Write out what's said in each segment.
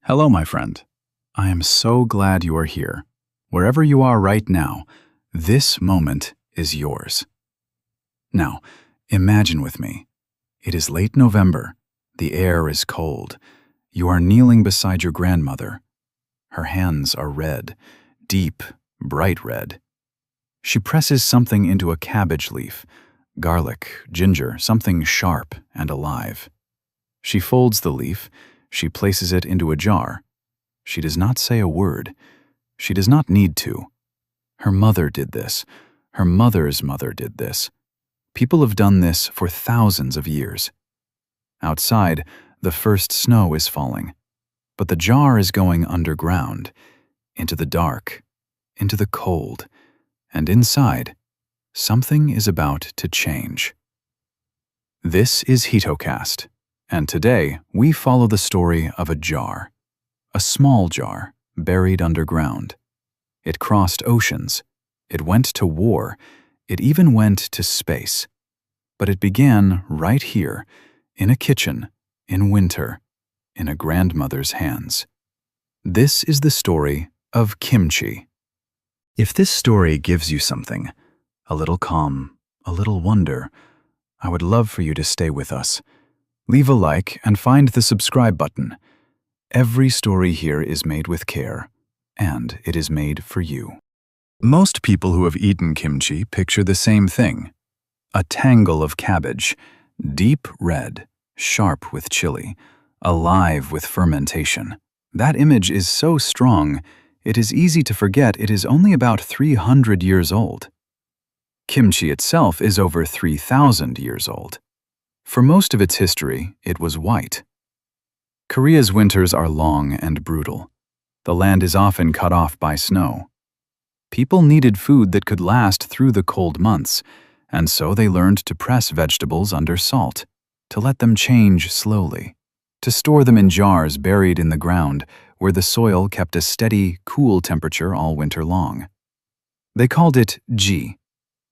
Hello, my friend. I am so glad you are here. Wherever you are right now, this moment is yours. Now, imagine with me. It is late November. The air is cold. You are kneeling beside your grandmother. Her hands are red, deep, bright red. She presses something into a cabbage leaf, garlic, ginger, something sharp and alive. She folds the leaf. She places it into a jar. She does not say a word. She does not need to. Her mother did this. Her mother's mother did this. People have done this for thousands of years. Outside, the first snow is falling, but the jar is going underground, into the dark, into the cold, and inside, something is about to change. This is Hitocast, and today we follow the story of a jar, a small jar buried underground. It crossed oceans, it went to war, it even went to space. But it began right here, in a kitchen, in winter, in a grandmother's hands. This is the story of kimchi. If this story gives you something, a little calm, a little wonder, I would love for you to stay with us. Leave a like and find the subscribe button. Every story here is made with care, and it is made for you. Most people who have eaten kimchi picture the same thing. A tangle of cabbage, deep red, sharp with chili, alive with fermentation. That image is so strong, it is easy to forget it is only about 300 years old. Kimchi itself is over 3,000 years old. For most of its history, it was white. Korea's winters are long and brutal. The land is often cut off by snow. People needed food that could last through the cold months, and so they learned to press vegetables under salt, to let them change slowly, to store them in jars buried in the ground where the soil kept a steady, cool temperature all winter long. They called it ji.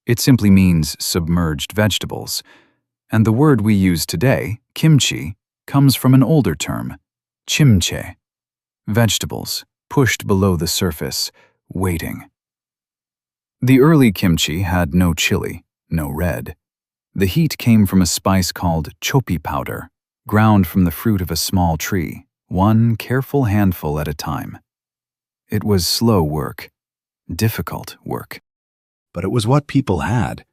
It simply means submerged vegetables, and the word we use today, kimchi, comes from an older term, chimche, vegetables pushed below the surface, waiting. The early kimchi had no chili, no red. The heat came from a spice called chopi powder, ground from the fruit of a small tree, one careful handful at a time. It was slow work, difficult work, but it was what people had.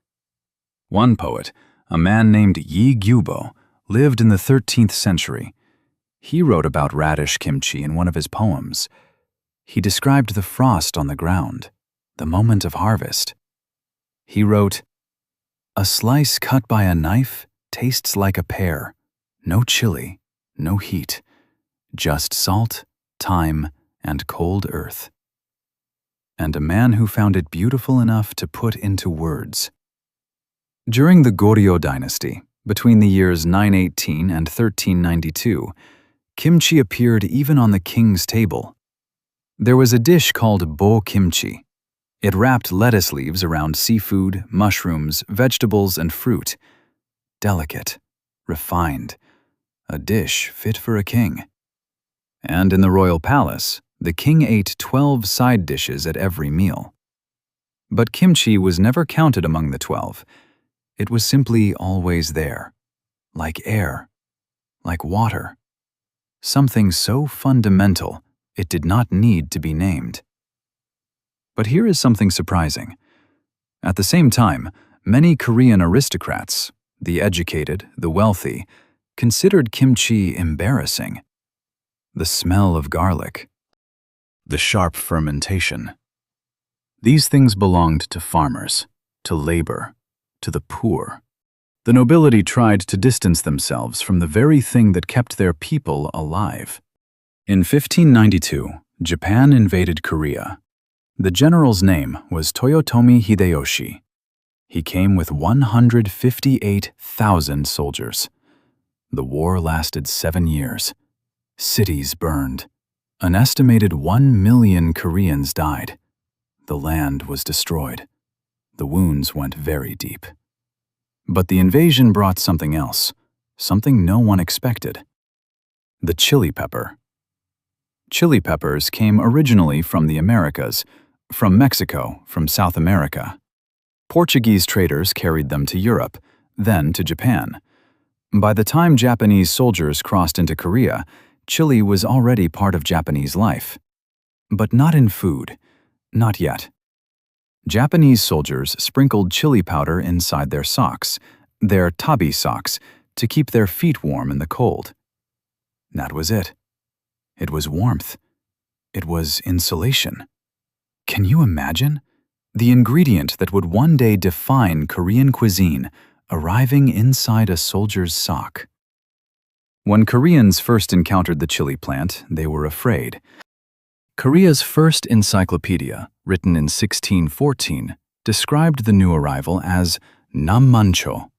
One poet, a man named Yi Gyubo, lived in the 13th century. He wrote about radish kimchi in one of his poems. He described the frost on the ground, the moment of harvest. He wrote, "A slice cut by a knife tastes like a pear. No chili, no heat, just salt, thyme, and cold earth." And a man who found it beautiful enough to put into words. During the Goryeo dynasty, between the years 918 and 1392, kimchi appeared even on the king's table. There was a dish called bo kimchi. It wrapped lettuce leaves around seafood, mushrooms, vegetables, and fruit. Delicate, refined, a dish fit for a king. And in the royal palace, the king ate 12 side dishes at every meal. But kimchi was never counted among the 12. It was simply always there, like air, like water. Something so fundamental, it did not need to be named. But here is something surprising. At the same time, many Korean aristocrats, the educated, the wealthy, considered kimchi embarrassing. The smell of garlic, the sharp fermentation. These things belonged to farmers, to labor, to the poor. The nobility tried to distance themselves from the very thing that kept their people alive. In 1592, Japan invaded Korea. The general's name was Toyotomi Hideyoshi. He came with 158,000 soldiers. The war lasted 7 years. Cities burned. An estimated 1 million Koreans died. The land was destroyed. The wounds went very deep. But the invasion brought something else, something no one expected. The chili pepper. Chili peppers came originally from the Americas, from Mexico, from South America. Portuguese traders carried them to Europe, then to Japan. By the time Japanese soldiers crossed into Korea, chili was already part of Japanese life. But not in food. Not yet. Japanese soldiers sprinkled chili powder inside their socks, their tabi socks, to keep their feet warm in the cold. That was it. It was warmth. It was insulation. Can you imagine? The ingredient that would one day define Korean cuisine arriving inside a soldier's sock. When Koreans first encountered the chili plant, they were afraid. Korea's first encyclopedia, written in 1614, described the new arrival as nammancho,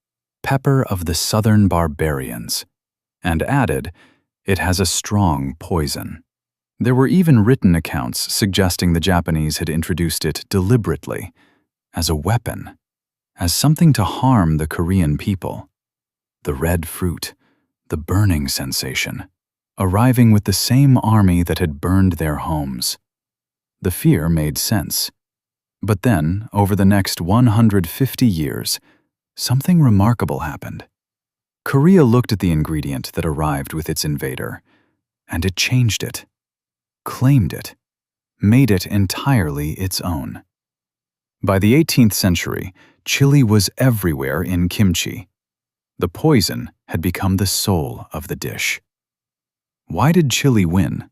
pepper of the southern barbarians, and added, it has a strong poison. There were even written accounts suggesting the Japanese had introduced it deliberately, as a weapon, as something to harm the Korean people. The red fruit, the burning sensation, arriving with the same army that had burned their homes. The fear made sense. But then, over the next 150 years, something remarkable happened. Korea looked at the ingredient that arrived with its invader, and it changed it, claimed it, made it entirely its own. By the 18th century, chili was everywhere in kimchi. The poison had become the soul of the dish. Why did chili win?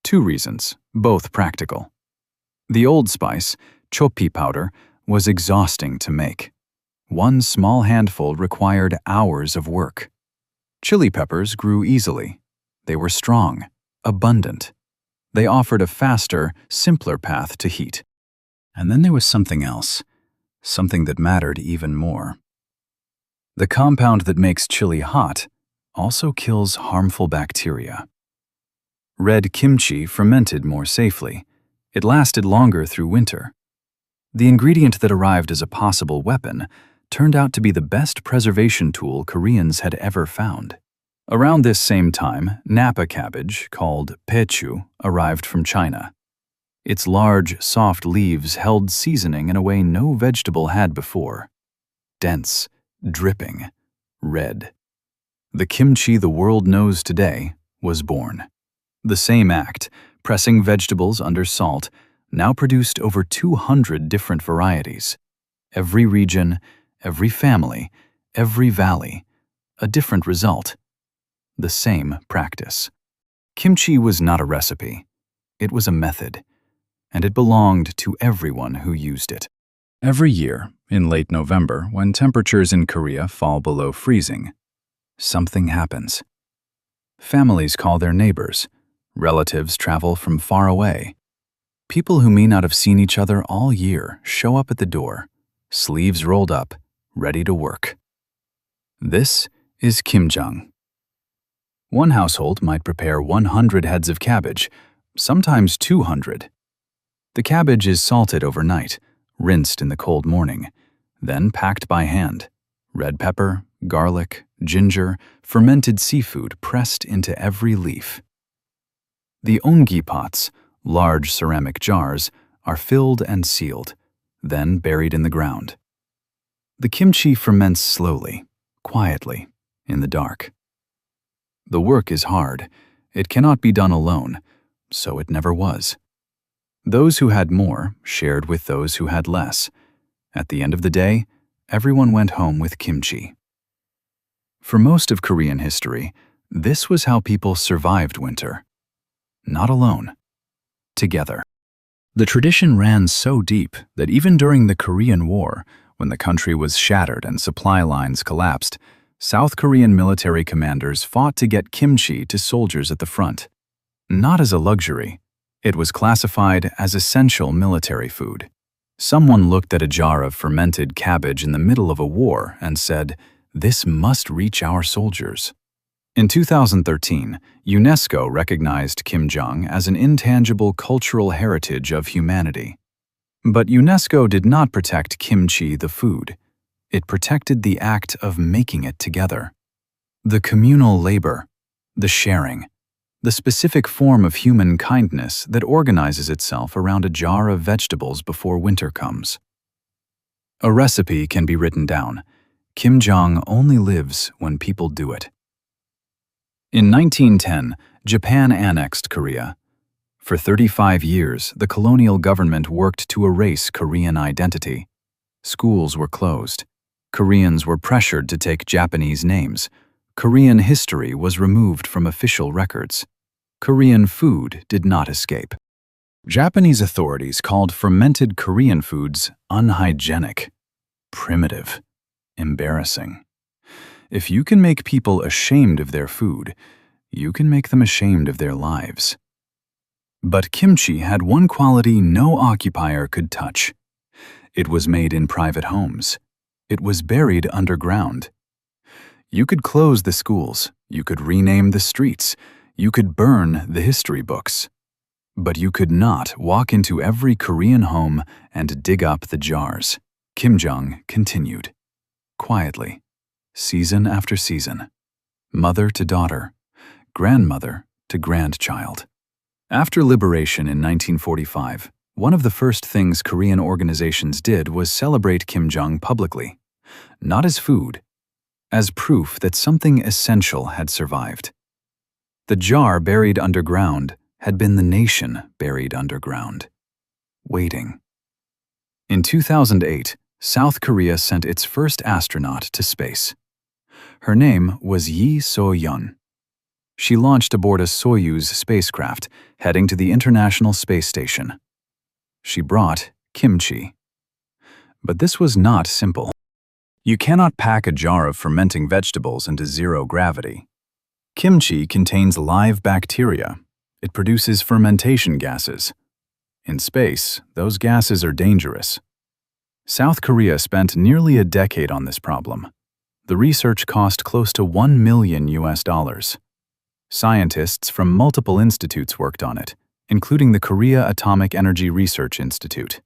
Two reasons, both practical. The old spice, chopi powder, was exhausting to make. One small handful required hours of work. Chili peppers grew easily. They were strong, abundant. They offered a faster, simpler path to heat. And then there was something else, something that mattered even more. The compound that makes chili hot also kills harmful bacteria. Red kimchi fermented more safely. It lasted longer through winter. The ingredient that arrived as a possible weapon turned out to be the best preservation tool Koreans had ever found. Around this same time, Napa cabbage, called pechu, arrived from China. Its large, soft leaves held seasoning in a way no vegetable had before. Dense, dripping, red. The kimchi the world knows today was born. The same act, pressing vegetables under salt, now produced over 200 different varieties. Every region, every family, every valley, a different result. The same practice. Kimchi was not a recipe. It was a method, and it belonged to everyone who used it. Every year, in late November, when temperatures in Korea fall below freezing, something happens. Families call their neighbors. Relatives travel from far away. People who may not have seen each other all year show up at the door, sleeves rolled up, ready to work. This is Kimjang. One household might prepare 100 heads of cabbage, sometimes 200. The cabbage is salted overnight, rinsed in the cold morning, then packed by hand. Red pepper, garlic, ginger, fermented seafood pressed into every leaf. The ongi pots, large ceramic jars, are filled and sealed, then buried in the ground. The kimchi ferments slowly, quietly, in the dark. The work is hard. It cannot be done alone, so it never was. Those who had more shared with those who had less. At the end of the day, everyone went home with kimchi. For most of Korean history, this was how people survived winter. Not alone. Together. The tradition ran so deep that even during the Korean War, when the country was shattered and supply lines collapsed, South Korean military commanders fought to get kimchi to soldiers at the front. Not as a luxury. It was classified as essential military food. Someone looked at a jar of fermented cabbage in the middle of a war and said, "This must reach our soldiers." In 2013, UNESCO recognized Kimjang as an intangible cultural heritage of humanity. But UNESCO did not protect kimchi the food. It protected the act of making it together. The communal labor, the sharing, the specific form of human kindness that organizes itself around a jar of vegetables before winter comes. A recipe can be written down. Kimjang only lives when people do it. In 1910, Japan annexed Korea. For 35 years, the colonial government worked to erase Korean identity. Schools were closed. Koreans were pressured to take Japanese names. Korean history was removed from official records. Korean food did not escape. Japanese authorities called fermented Korean foods unhygienic, primitive, embarrassing. If you can make people ashamed of their food, you can make them ashamed of their lives. But kimchi had one quality no occupier could touch. It was made in private homes. It was buried underground. You could close the schools, you could rename the streets, you could burn the history books. But you could not walk into every Korean home and dig up the jars. Kimjang continued, quietly, season after season, mother to daughter, grandmother to grandchild. After liberation in 1945, one of the first things Korean organizations did was celebrate Kimjang publicly, not as food, as proof that something essential had survived. The jar buried underground had been the nation buried underground, waiting. In 2008, South Korea sent its first astronaut to space. Her name was Yi So-yeon. She launched aboard a Soyuz spacecraft, heading to the International Space Station. She brought kimchi. But this was not simple. You cannot pack a jar of fermenting vegetables into zero gravity. Kimchi contains live bacteria. It produces fermentation gases. In space, those gases are dangerous. South Korea spent nearly a decade on this problem. The research cost close to $1 million. Scientists from multiple institutes worked on it, including the Korea Atomic Energy Research Institute.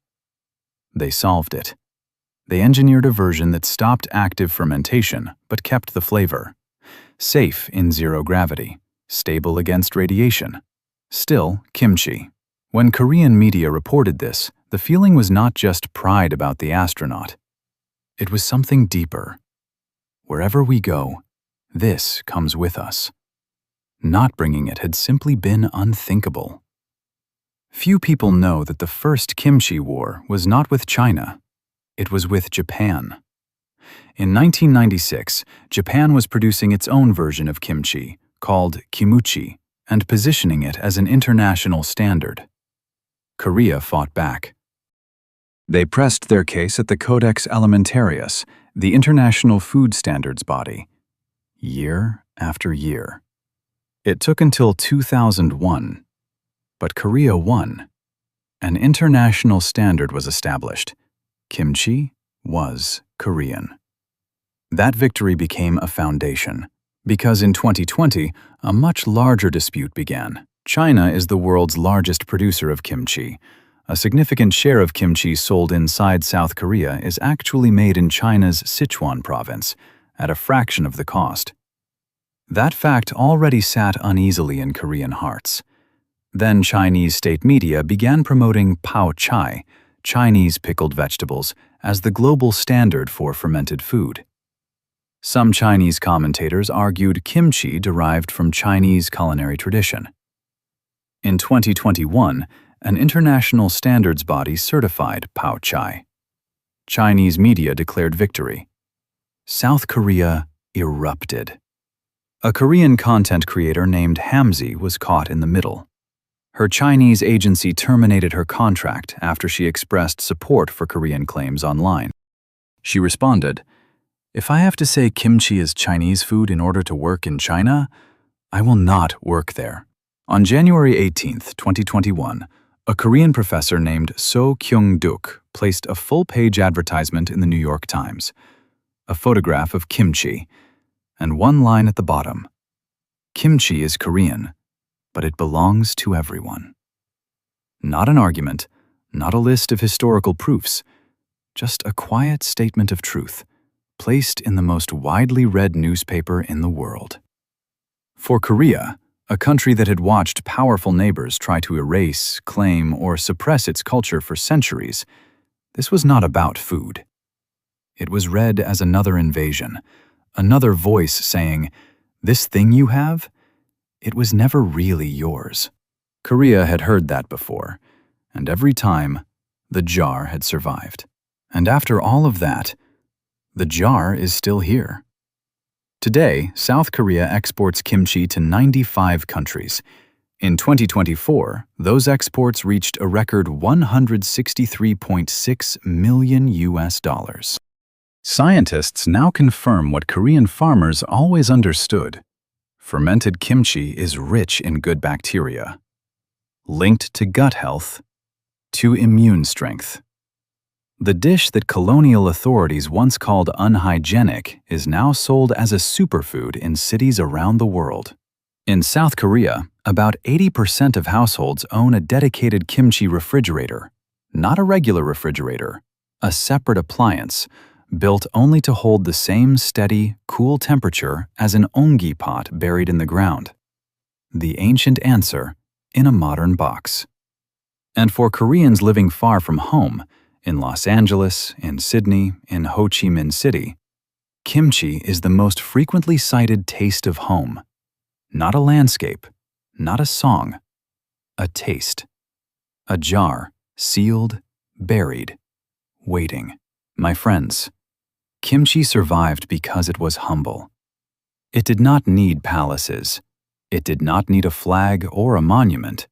They solved it. They engineered a version that stopped active fermentation but kept the flavor. Safe in zero gravity, stable against radiation. Still kimchi. When Korean media reported this, the feeling was not just pride about the astronaut. It was something deeper. Wherever we go, this comes with us. Not bringing it had simply been unthinkable. Few people know that the first Kimchi War was not with China. It was with Japan. In 1996, Japan was producing its own version of kimchi, called kimuchi, and positioning it as an international standard. Korea fought back. They pressed their case at the Codex Alimentarius, the international food standards body, year after year. It took until 2001, but Korea won. An international standard was established. Kimchi was Korean. That victory became a foundation, because in 2020, a much larger dispute began. China is the world's largest producer of kimchi. A significant share of kimchi sold inside South Korea is actually made in China's Sichuan province, at a fraction of the cost. That fact already sat uneasily in Korean hearts. Then Chinese state media began promoting pao chai, Chinese pickled vegetables, as the global standard for fermented food. Some Chinese commentators argued kimchi derived from Chinese culinary tradition. In 2021, an international standards body certified pao chai. Chinese media declared victory. South Korea erupted. A Korean content creator named Hamzy was caught in the middle. Her Chinese agency terminated her contract after she expressed support for Korean claims online. She responded, "If I have to say kimchi is Chinese food in order to work in China, I will not work there." On January 18, 2021, a Korean professor named So Kyung-duk placed a full-page advertisement in the New York Times, a photograph of kimchi, and one line at the bottom. Kimchi is Korean, but it belongs to everyone. Not an argument, not a list of historical proofs, just a quiet statement of truth, placed in the most widely read newspaper in the world. For Korea, a country that had watched powerful neighbors try to erase, claim, or suppress its culture for centuries. This was not about food. It was read as another invasion, another voice saying, "This thing you have? It was never really yours." Korea had heard that before, and every time, the jar had survived. And after all of that, the jar is still here. Today, South Korea exports kimchi to 95 countries. In 2024, those exports reached a record $163.6 million. Scientists now confirm what Korean farmers always understood. Fermented kimchi is rich in good bacteria, linked to gut health, to immune strength. The dish that colonial authorities once called unhygienic is now sold as a superfood in cities around the world. In South Korea, about 80% of households own a dedicated kimchi refrigerator, not a regular refrigerator, a separate appliance built only to hold the same steady, cool temperature as an ongi pot buried in the ground. The ancient answer in a modern box. And for Koreans living far from home, in Los Angeles, in Sydney, in Ho Chi Minh City, kimchi is the most frequently cited taste of home. Not a landscape, not a song, a taste. A jar, sealed, buried, waiting. My friends, kimchi survived because it was humble. It did not need palaces. It did not need a flag or a monument.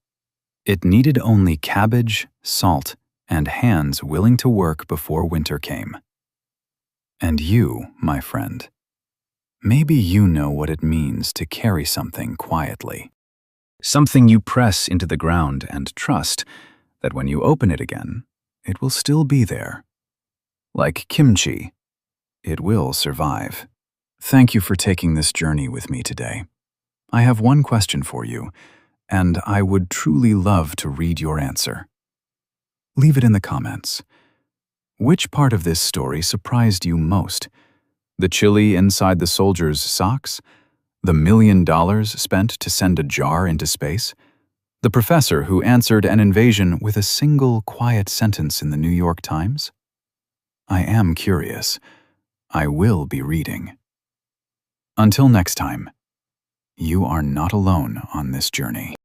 It needed only cabbage, salt, and hands willing to work before winter came. And you, my friend, maybe you know what it means to carry something quietly. Something you press into the ground and trust that when you open it again, it will still be there. Like kimchi, it will survive. Thank you for taking this journey with me today. I have one question for you, and I would truly love to read your answer. Leave it in the comments. Which part of this story surprised you most? The chili inside the soldier's socks? The $1 million spent to send a jar into space? The professor who answered an invasion with a single quiet sentence in the New York Times? I am curious. I will be reading. Until next time, you are not alone on this journey.